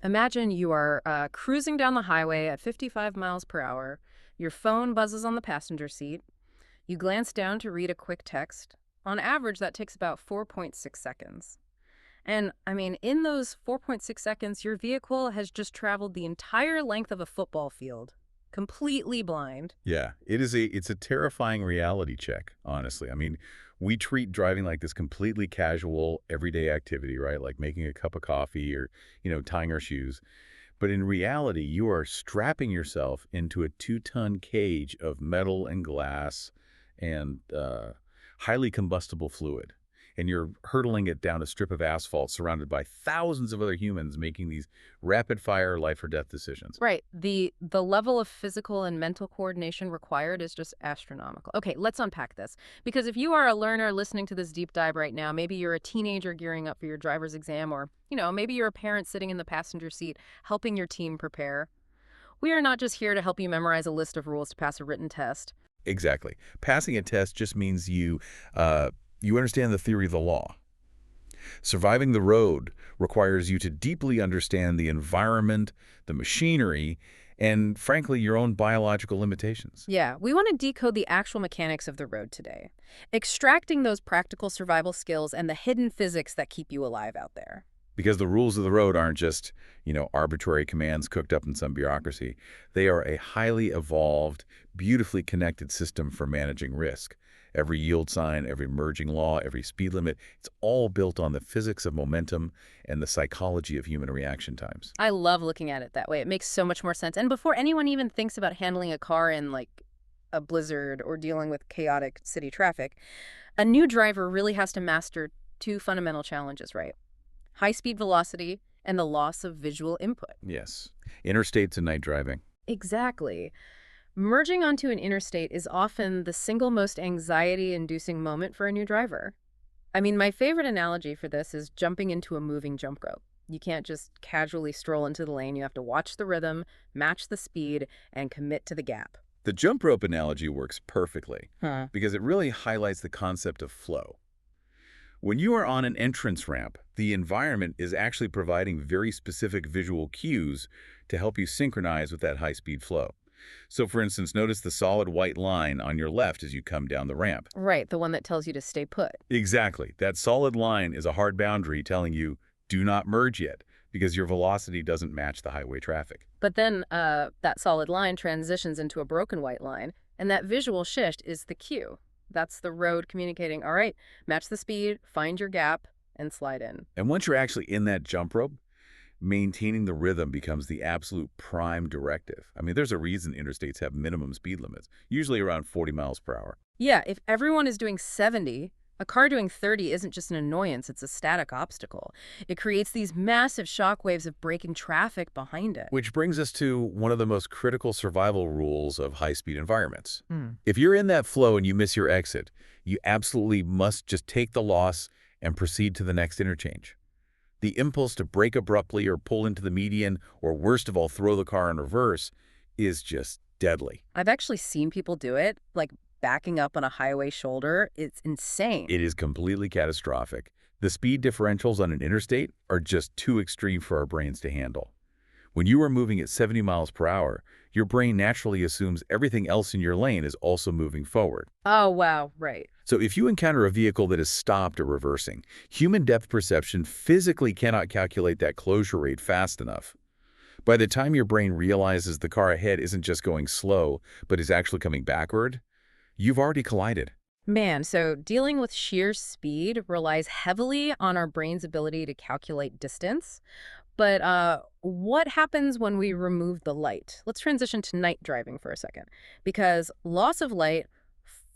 Imagine you are cruising down the highway at 55 miles per hour. Your phone buzzes on the passenger seat. You glance down to read a quick text. On average, that takes about 4.6 seconds. And I mean, in those 4.6 seconds, your vehicle has just traveled the entire length of a football field, completely blind. Yeah, it's a terrifying reality check, honestly. I mean, we treat driving like this completely casual, everyday activity, right? Like making a cup of coffee or, tying our shoes. But in reality, you are strapping yourself into a 2-ton cage of metal and glass and highly combustible fluid. And you're hurtling it down a strip of asphalt surrounded by thousands of other humans making these rapid-fire life or death decisions. Right. The level of physical and mental coordination required is just astronomical. Okay, let's unpack this. Because if you are a learner listening to this deep dive right now, maybe you're a teenager gearing up for your driver's exam, or, maybe you're a parent sitting in the passenger seat helping your team prepare. We are not just here to help you memorize a list of rules to pass a written test. Exactly. Passing a test just means you understand the theory of the law. Surviving the road requires you to deeply understand the environment, the machinery, and frankly, your own biological limitations. Yeah, we want to decode the actual mechanics of the road today, extracting those practical survival skills and the hidden physics that keep you alive out there. Because the rules of the road aren't just, arbitrary commands cooked up in some bureaucracy. They are a highly evolved, beautifully connected system for managing risk. Every yield sign, every merging law, every speed limit, it's all built on the physics of momentum and the psychology of human reaction times. I love looking at it that way. It makes so much more sense. And before anyone even thinks about handling a car in like a blizzard or dealing with chaotic city traffic, a new driver really has to master two fundamental challenges, right? High-speed velocity and the loss of visual input. Yes. Interstates and night driving. Exactly. Merging onto an interstate is often the single most anxiety-inducing moment for a new driver. I mean, my favorite analogy for this is jumping into a moving jump rope. You can't just casually stroll into the lane. You have to watch the rhythm, match the speed, and commit to the gap. The jump rope analogy works perfectly Huh. because it really highlights the concept of flow. When you are on an entrance ramp, the environment is actually providing very specific visual cues to help you synchronize with that high-speed flow. So, for instance, notice the solid white line on your left as you come down the ramp. Right, the one that tells you to stay put. Exactly. That solid line is a hard boundary telling you, do not merge yet, because your velocity doesn't match the highway traffic. But then that solid line transitions into a broken white line, and that visual shift is the cue. That's the road communicating, all right, match the speed, find your gap, and slide in. And once you're actually in that jump rope, maintaining the rhythm becomes the absolute prime directive. I mean, there's a reason interstates have minimum speed limits, usually around 40 miles per hour. Yeah, if everyone is doing 70, a car doing 30 isn't just an annoyance, it's a static obstacle. It creates these massive shock waves of braking traffic behind it. Which brings us to one of the most critical survival rules of high-speed environments. Hmm. If you're in that flow and you miss your exit, you absolutely must just take the loss and proceed to the next interchange. The impulse to brake abruptly or pull into the median, or worst of all, throw the car in reverse, is just deadly. I've actually seen people do it, like backing up on a highway shoulder. It's insane. It is completely catastrophic. The speed differentials on an interstate are just too extreme for our brains to handle. When you are moving at 70 miles per hour, your brain naturally assumes everything else in your lane is also moving forward. Oh, wow, right. So if you encounter a vehicle that is stopped or reversing, human depth perception physically cannot calculate that closure rate fast enough. By the time your brain realizes the car ahead isn't just going slow, but is actually coming backward, you've already collided. Man, so dealing with sheer speed relies heavily on our brain's ability to calculate distance. But what happens when we remove the light? Let's transition to night driving for a second, because loss of light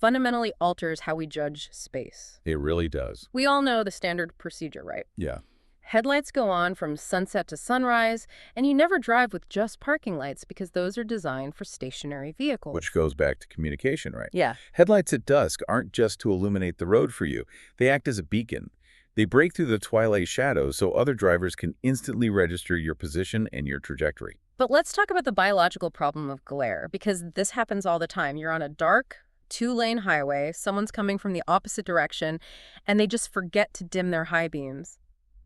fundamentally alters how we judge space. It really does. We all know the standard procedure, right? Yeah. Headlights go on from sunset to sunrise, and you never drive with just parking lights because those are designed for stationary vehicles. Which goes back to communication, right? Yeah. Headlights at dusk aren't just to illuminate the road for you. They act as a beacon. They break through the twilight shadows so other drivers can instantly register your position and your trajectory. But let's talk about the biological problem of glare, because this happens all the time. You're on a dark, two-lane highway, someone's coming from the opposite direction, and they just forget to dim their high beams.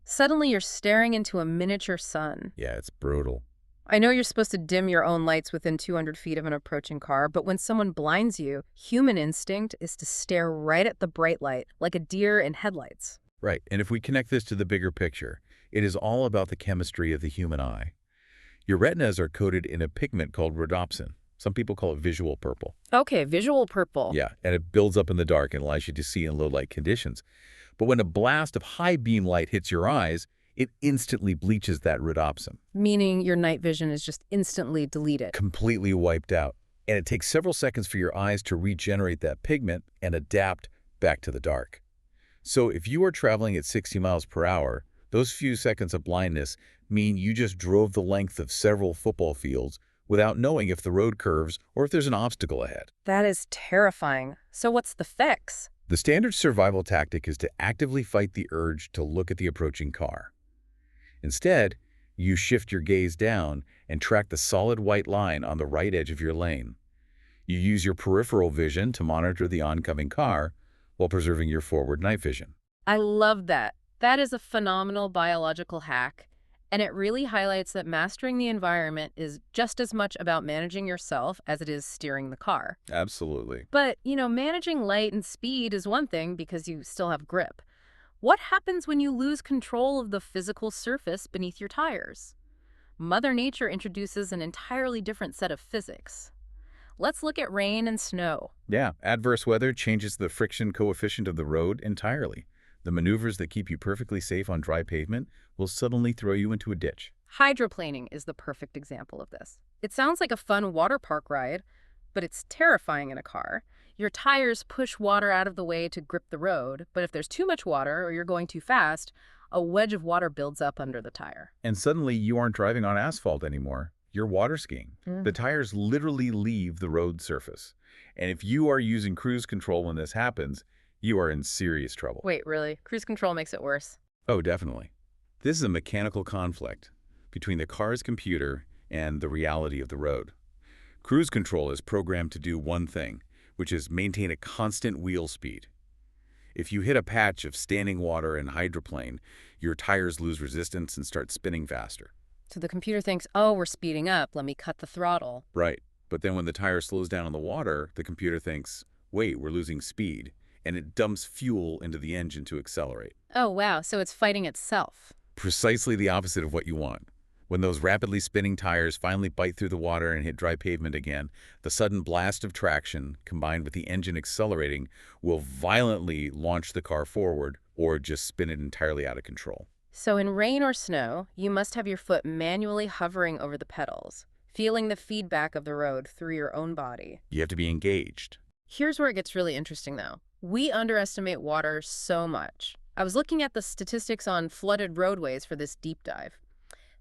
Suddenly you're staring into a miniature sun. Yeah, it's brutal. I know you're supposed to dim your own lights within 200 feet of an approaching car, but when someone blinds you, human instinct is to stare right at the bright light, like a deer in headlights. Right, and if we connect this to the bigger picture, it is all about the chemistry of the human eye. Your retinas are coated in a pigment called rhodopsin. Some people call it visual purple. Okay, visual purple. Yeah, and it builds up in the dark and allows you to see in low light conditions. But when a blast of high beam light hits your eyes, it instantly bleaches that rhodopsin. Meaning your night vision is just instantly deleted. Completely wiped out. And it takes several seconds for your eyes to regenerate that pigment and adapt back to the dark. So if you are traveling at 60 miles per hour, those few seconds of blindness mean you just drove the length of several football fields without knowing if the road curves or if there's an obstacle ahead. That is terrifying. So what's the fix? The standard survival tactic is to actively fight the urge to look at the approaching car. Instead, you shift your gaze down and track the solid white line on the right edge of your lane. You use your peripheral vision to monitor the oncoming car while preserving your forward night vision. I love that. That is a phenomenal biological hack. And it really highlights that mastering the environment is just as much about managing yourself as it is steering the car. Absolutely. But, managing light and speed is one thing because you still have grip. What happens when you lose control of the physical surface beneath your tires? Mother Nature introduces an entirely different set of physics. Let's look at rain and snow. Yeah, adverse weather changes the friction coefficient of the road entirely. The maneuvers that keep you perfectly safe on dry pavement will suddenly throw you into a ditch. Hydroplaning is the perfect example of this. It sounds like a fun water park ride, but it's terrifying in a car. Your tires push water out of the way to grip the road, but if there's too much water or you're going too fast, a wedge of water builds up under the tire. And suddenly you aren't driving on asphalt anymore. You're water skiing. The tires literally leave the road surface. And if you are using cruise control when this happens, you are in serious trouble. Wait, really? Cruise control makes it worse? Oh, definitely. This is a mechanical conflict between the car's computer and the reality of the road. Cruise control is programmed to do one thing, which is maintain a constant wheel speed. If you hit a patch of standing water and hydroplane, your tires lose resistance and start spinning faster. So the computer thinks, oh, we're speeding up, let me cut the throttle. Right. But then when the tire slows down on the water, the computer thinks, wait, we're losing speed, and it dumps fuel into the engine to accelerate. Oh, wow, so it's fighting itself. Precisely the opposite of what you want. When those rapidly spinning tires finally bite through the water and hit dry pavement again, the sudden blast of traction, combined with the engine accelerating, will violently launch the car forward or just spin it entirely out of control. So in rain or snow, you must have your foot manually hovering over the pedals, feeling the feedback of the road through your own body. You have to be engaged. Here's where it gets really interesting, though. We underestimate water so much. I was looking at the statistics on flooded roadways for this deep dive.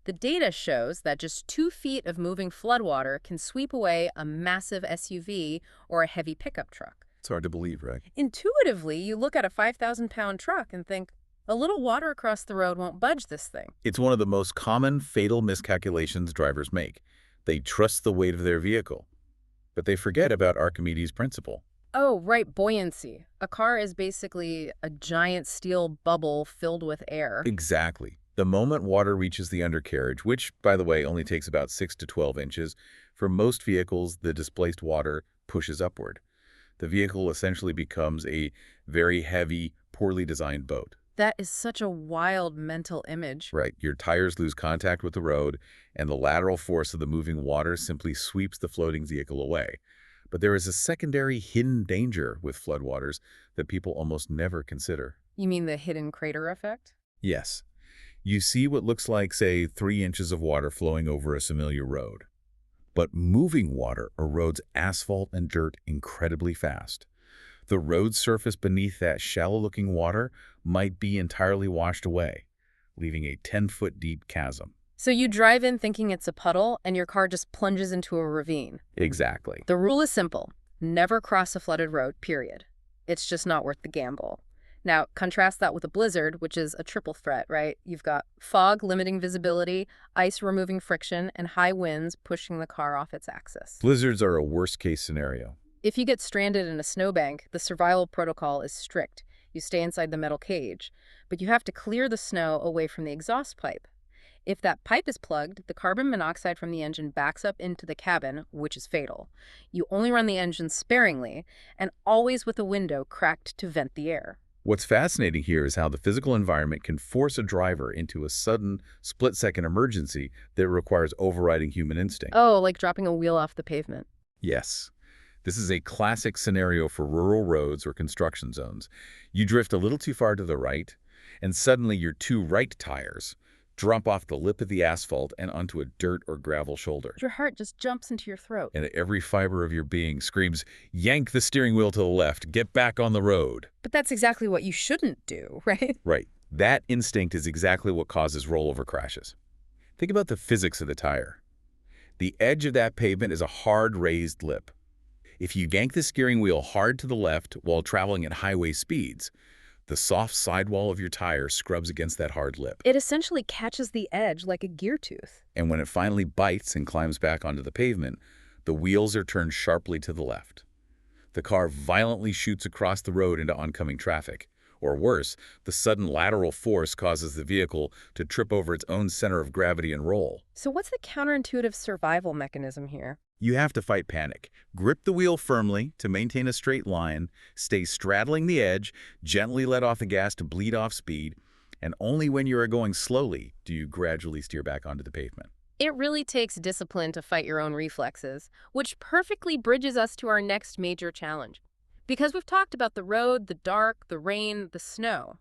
The data shows that just 2 feet of moving floodwater can sweep away a massive SUV or a heavy pickup truck. It's hard to believe, right? Intuitively, you look at a 5,000-pound truck and think, a little water across the road won't budge this thing. It's one of the most common fatal miscalculations drivers make. They trust the weight of their vehicle, but they forget about Archimedes' principle. Oh, right, buoyancy. A car is basically a giant steel bubble filled with air. Exactly. The moment water reaches the undercarriage, which, by the way, only takes about 6 to 12 inches, for most vehicles, the displaced water pushes upward. The vehicle essentially becomes a very heavy, poorly designed boat. That is such a wild mental image. Right. Your tires lose contact with the road, and the lateral force of the moving water simply sweeps the floating vehicle away. But there is a secondary hidden danger with floodwaters that people almost never consider. You mean the hidden crater effect? Yes. You see what looks like, say, 3 inches of water flowing over a familiar road. But moving water erodes asphalt and dirt incredibly fast. The road surface beneath that shallow-looking water might be entirely washed away, leaving a 10-foot deep chasm. So you drive in thinking it's a puddle, and your car just plunges into a ravine. Exactly. The rule is simple. Never cross a flooded road, period. It's just not worth the gamble. Now, contrast that with a blizzard, which is a triple threat, right? You've got fog limiting visibility, ice removing friction, and high winds pushing the car off its axis. Blizzards are a worst-case scenario. If you get stranded in a snowbank, the survival protocol is strict. You stay inside the metal cage, but you have to clear the snow away from the exhaust pipe. If that pipe is plugged, the carbon monoxide from the engine backs up into the cabin, which is fatal. You only run the engine sparingly, and always with a window cracked to vent the air. What's fascinating here is how the physical environment can force a driver into a sudden, split-second emergency that requires overriding human instinct. Oh, like dropping a wheel off the pavement. Yes. This is a classic scenario for rural roads or construction zones. You drift a little too far to the right, and suddenly your two right tires drop off the lip of the asphalt and onto a dirt or gravel shoulder. Your heart just jumps into your throat. And every fiber of your being screams, yank the steering wheel to the left, get back on the road. But that's exactly what you shouldn't do, right? Right. That instinct is exactly what causes rollover crashes. Think about the physics of the tire. The edge of that pavement is a hard raised lip. If you yank the steering wheel hard to the left while traveling at highway speeds, the soft sidewall of your tire scrubs against that hard lip. It essentially catches the edge like a gear tooth. And when it finally bites and climbs back onto the pavement, the wheels are turned sharply to the left. The car violently shoots across the road into oncoming traffic. Or worse, the sudden lateral force causes the vehicle to trip over its own center of gravity and roll. So what's the counterintuitive survival mechanism here? You have to fight panic. Grip the wheel firmly to maintain a straight line, stay straddling the edge, gently let off the gas to bleed off speed, and only when you are going slowly do you gradually steer back onto the pavement. It really takes discipline to fight your own reflexes, which perfectly bridges us to our next major challenge. Because we've talked about the road, the dark, the rain, the snow.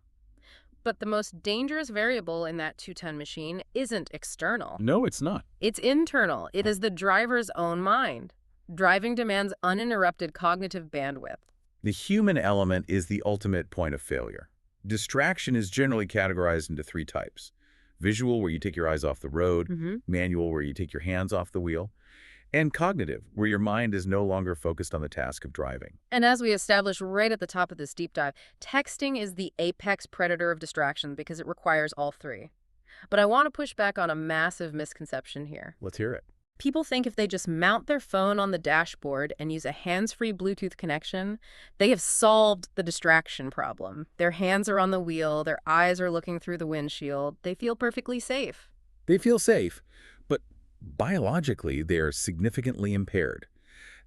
But the most dangerous variable in that 2-ton machine isn't external. No, it's not. It's internal. It is the driver's own mind. Driving demands uninterrupted cognitive bandwidth. The human element is the ultimate point of failure. Distraction is generally categorized into three types. Visual, where you take your eyes off the road, manual, where you take your hands off the wheel, and cognitive, where your mind is no longer focused on the task of driving. And as we established right at the top of this deep dive, texting is the apex predator of distraction because it requires all three. But I want to push back on a massive misconception here. Let's hear it. People think if they just mount their phone on the dashboard and use a hands-free Bluetooth connection, they have solved the distraction problem. Their hands are on the wheel, their eyes are looking through the windshield, they feel perfectly safe. They feel safe, but biologically, they are significantly impaired.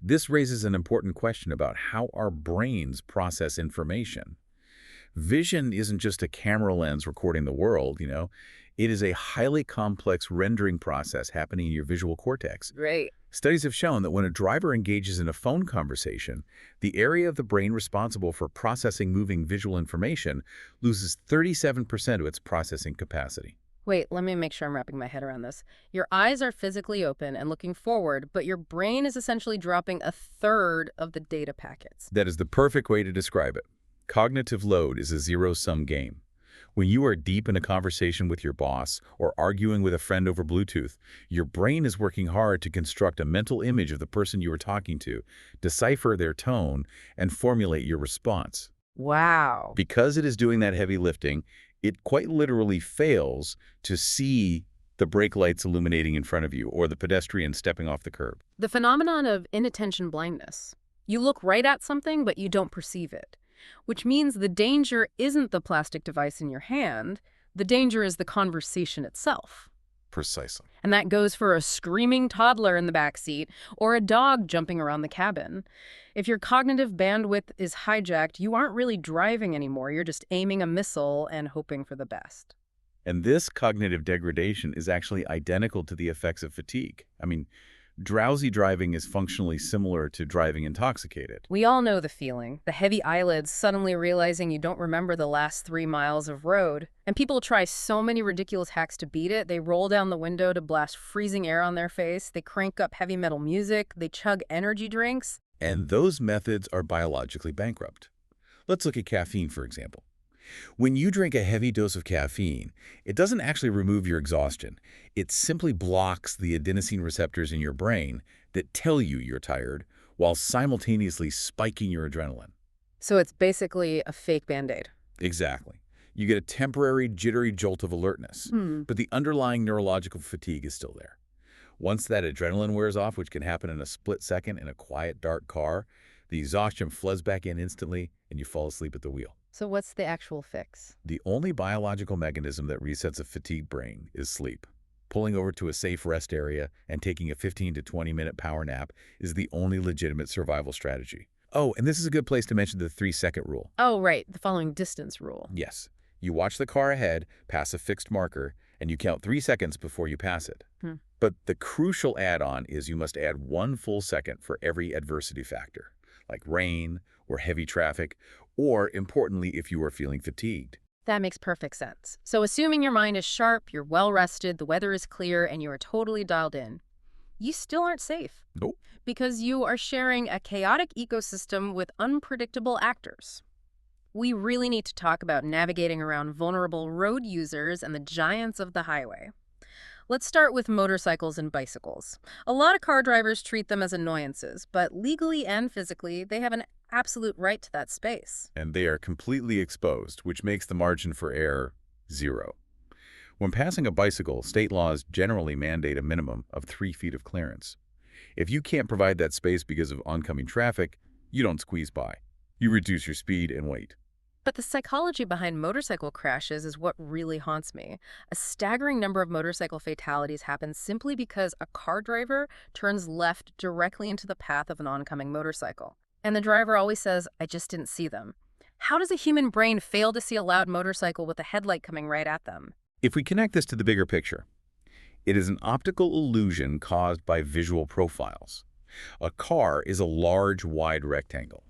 This raises an important question about how our brains process information. Vision isn't just a camera lens recording the world, It is a highly complex rendering process happening in your visual cortex. Right. Studies have shown that when a driver engages in a phone conversation, the area of the brain responsible for processing moving visual information loses 37% of its processing capacity. Wait, let me make sure I'm wrapping my head around this. Your eyes are physically open and looking forward, but your brain is essentially dropping a third of the data packets. That is the perfect way to describe it. Cognitive load is a zero-sum game. When you are deep in a conversation with your boss or arguing with a friend over Bluetooth, your brain is working hard to construct a mental image of the person you are talking to, decipher their tone, and formulate your response. Wow. Because it is doing that heavy lifting, it quite literally fails to see the brake lights illuminating in front of you or the pedestrian stepping off the curb. The phenomenon of inattention blindness. You look right at something, but you don't perceive it. Which means the danger isn't the plastic device in your hand. The danger is the conversation itself. Precisely. And that goes for a screaming toddler in the back seat or a dog jumping around the cabin. If your cognitive bandwidth is hijacked, you aren't really driving anymore. You're just aiming a missile and hoping for the best. And this cognitive degradation is actually identical to the effects of fatigue. Drowsy driving is functionally similar to driving intoxicated. We all know the feeling. The heavy eyelids suddenly realizing you don't remember the last 3 miles of road. And people try so many ridiculous hacks to beat it. They roll down the window to blast freezing air on their face. They crank up heavy metal music. They chug energy drinks. And those methods are biologically bankrupt. Let's look at caffeine, for example. When you drink a heavy dose of caffeine, it doesn't actually remove your exhaustion. It simply blocks the adenosine receptors in your brain that tell you you're tired while simultaneously spiking your adrenaline. So it's basically a fake Band-Aid. Exactly. You get a temporary jittery jolt of alertness, but the underlying neurological fatigue is still there. Once that adrenaline wears off, which can happen in a split second in a quiet, dark car, the exhaustion floods back in instantly and you fall asleep at the wheel. So what's the actual fix? The only biological mechanism that resets a fatigued brain is sleep. Pulling over to a safe rest area and taking a 15 to 20-minute power nap is the only legitimate survival strategy. Oh, and this is a good place to mention the 3-second rule. Oh, right, the following distance rule. Yes, you watch the car ahead, pass a fixed marker, and you count 3 seconds before you pass it. Hmm. But the crucial add-on is you must add 1 full second for every adversity factor, like rain or heavy traffic, or, importantly, if you are feeling fatigued. That makes perfect sense. So assuming your mind is sharp, you're well rested, the weather is clear, and you are totally dialed in, you still aren't safe. Nope. Because you are sharing a chaotic ecosystem with unpredictable actors. We really need to talk about navigating around vulnerable road users and the giants of the highway. Let's start with motorcycles and bicycles. A lot of car drivers treat them as annoyances, but legally and physically, they have an absolute right to that space. And they are completely exposed, which makes the margin for error 0. When passing a bicycle, state laws generally mandate a minimum of 3 feet of clearance. If you can't provide that space because of oncoming traffic, you don't squeeze by. You reduce your speed and wait. But the psychology behind motorcycle crashes is what really haunts me. A staggering number of motorcycle fatalities happen simply because a car driver turns left directly into the path of an oncoming motorcycle. And the driver always says, "I just didn't see them." How does a human brain fail to see a loud motorcycle with a headlight coming right at them? If we connect this to the bigger picture, it is an optical illusion caused by visual profiles. A car is a large, wide rectangle.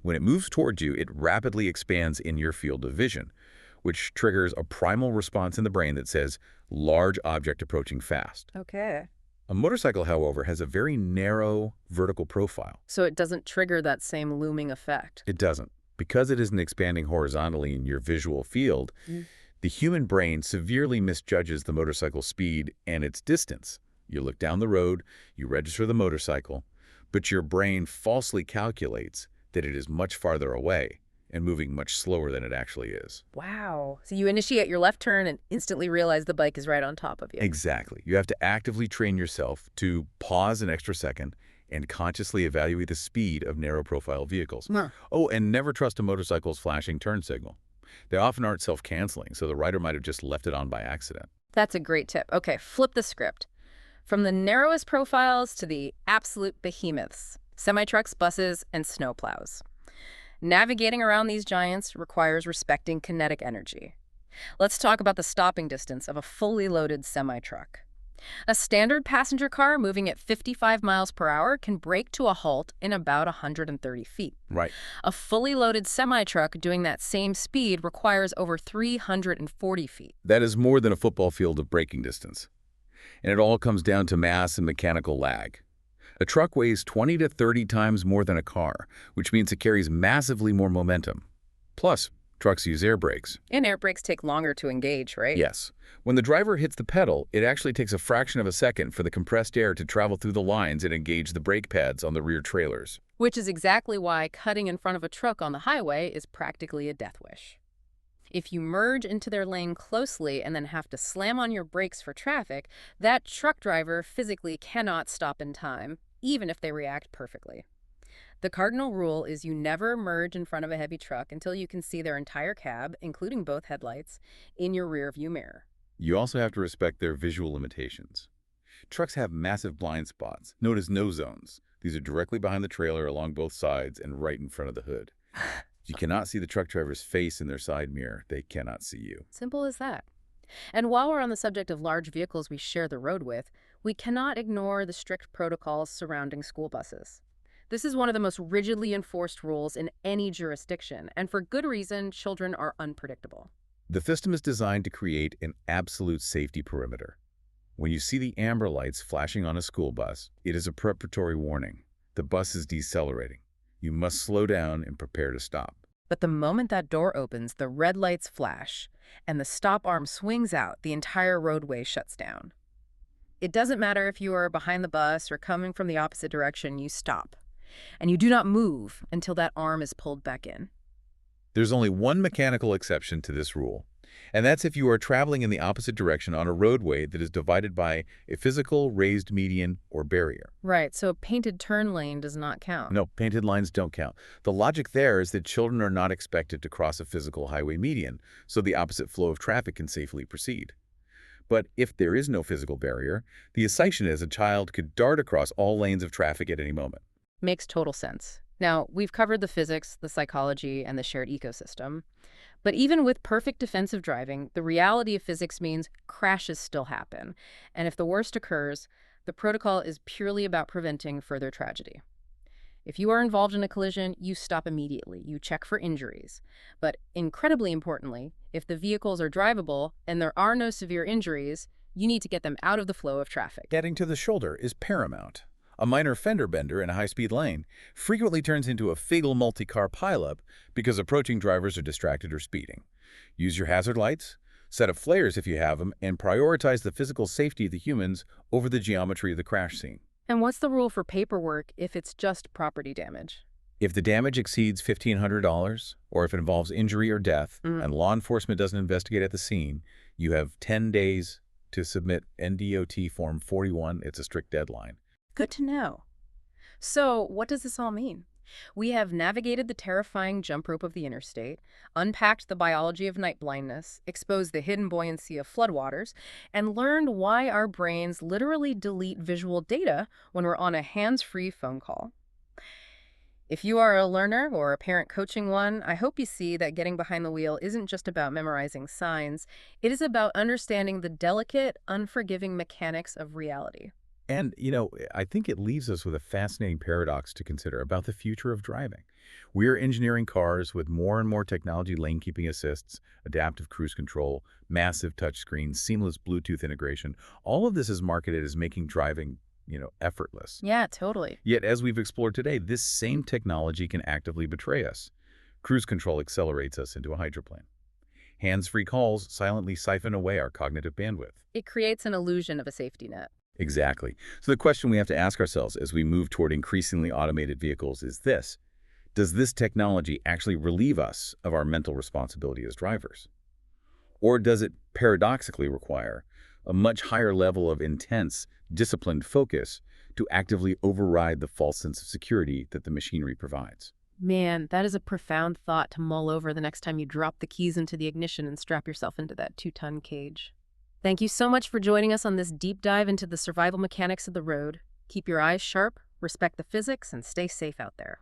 When it moves towards you, it rapidly expands in your field of vision, which triggers a primal response in the brain that says, large object approaching fast. Okay. A motorcycle, however, has a very narrow vertical profile. So it doesn't trigger that same looming effect. It doesn't. Because it isn't expanding horizontally in your visual field, the human brain severely misjudges the motorcycle's speed and its distance. You look down the road, you register the motorcycle, but your brain falsely calculates that it is much farther away and moving much slower than it actually is. Wow. So you initiate your left turn and instantly realize the bike is right on top of you. Exactly. You have to actively train yourself to pause an extra second and consciously evaluate the speed of narrow-profile vehicles. Huh. Oh, and never trust a motorcycle's flashing turn signal. They often aren't self-canceling, so the rider might have just left it on by accident. That's a great tip. Okay, flip the script. From the narrowest profiles to the absolute behemoths, semi-trucks, buses, and snowplows. Navigating around these giants requires respecting kinetic energy. Let's talk about the stopping distance of a fully loaded semi-truck. A standard passenger car moving at 55 miles per hour can brake to a halt in about 130 feet. Right. A fully loaded semi-truck doing that same speed requires over 340 feet. That is more than a football field of braking distance. And it all comes down to mass and mechanical lag. A truck weighs 20 to 30 times more than a car, which means it carries massively more momentum. Plus, trucks use air brakes. And air brakes take longer to engage, right? Yes. When the driver hits the pedal, it actually takes a fraction of a second for the compressed air to travel through the lines and engage the brake pads on the rear trailers. Which is exactly why cutting in front of a truck on the highway is practically a death wish. If you merge into their lane closely and then have to slam on your brakes for traffic, that truck driver physically cannot stop in time, even if they react perfectly. The cardinal rule is you never merge in front of a heavy truck until you can see their entire cab, including both headlights, in your rear-view mirror. You also have to respect their visual limitations. Trucks have massive blind spots, known as no zones. These are directly behind the trailer along both sides and right in front of the hood. You cannot see the truck driver's face in their side mirror. They cannot see you. Simple as that. And while we're on the subject of large vehicles we share the road with, we cannot ignore the strict protocols surrounding school buses. This is one of the most rigidly enforced rules in any jurisdiction, and for good reason, children are unpredictable. The system is designed to create an absolute safety perimeter. When you see the amber lights flashing on a school bus, it is a preparatory warning. The bus is decelerating. You must slow down and prepare to stop. But the moment that door opens, the red lights flash, and the stop arm swings out, the entire roadway shuts down. It doesn't matter if you are behind the bus or coming from the opposite direction, you stop. And you do not move until that arm is pulled back in. There's only one mechanical exception to this rule. And that's if you are traveling in the opposite direction on a roadway that is divided by a physical raised median or barrier. Right, so a painted turn lane does not count. No, painted lines don't count. The logic there is that children are not expected to cross a physical highway median, so the opposite flow of traffic can safely proceed. But if there is no physical barrier, the assumption is a child could dart across all lanes of traffic at any moment. Makes total sense. Now, we've covered the physics, the psychology, and the shared ecosystem. But even with perfect defensive driving, the reality of physics means crashes still happen. And if the worst occurs, the protocol is purely about preventing further tragedy. If you are involved in a collision, you stop immediately. You check for injuries. But incredibly importantly, if the vehicles are drivable and there are no severe injuries, you need to get them out of the flow of traffic. Getting to the shoulder is paramount. A minor fender bender in a high-speed lane frequently turns into a fatal multi-car pileup because approaching drivers are distracted or speeding. Use your hazard lights, set up flares if you have them, and prioritize the physical safety of the humans over the geometry of the crash scene. And what's the rule for paperwork if it's just property damage? If the damage exceeds $1,500, or if it involves injury or death, and law enforcement doesn't investigate at the scene, you have 10 days to submit NDOT Form 41. It's a strict deadline. Good to know. So, what does this all mean? We have navigated the terrifying jump rope of the interstate, unpacked the biology of night blindness, exposed the hidden buoyancy of floodwaters, and learned why our brains literally delete visual data when we're on a hands-free phone call. If you are a learner or a parent coaching one, I hope you see that getting behind the wheel isn't just about memorizing signs. It is about understanding the delicate, unforgiving mechanics of reality. And, I think it leaves us with a fascinating paradox to consider about the future of driving. We're engineering cars with more and more technology, lane keeping assists, adaptive cruise control, massive touchscreens, seamless Bluetooth integration. All of this is marketed as making driving, effortless. Yeah, totally. Yet, as we've explored today, this same technology can actively betray us. Cruise control accelerates us into a hydroplane. Hands-free calls silently siphon away our cognitive bandwidth. It creates an illusion of a safety net. Exactly. So the question we have to ask ourselves as we move toward increasingly automated vehicles is this: does this technology actually relieve us of our mental responsibility as drivers? Or does it paradoxically require a much higher level of intense, disciplined focus to actively override the false sense of security that the machinery provides? Man, that is a profound thought to mull over the next time you drop the keys into the ignition and strap yourself into that 2-ton cage. Thank you so much for joining us on this deep dive into the survival mechanics of the road. Keep your eyes sharp, respect the physics, and stay safe out there.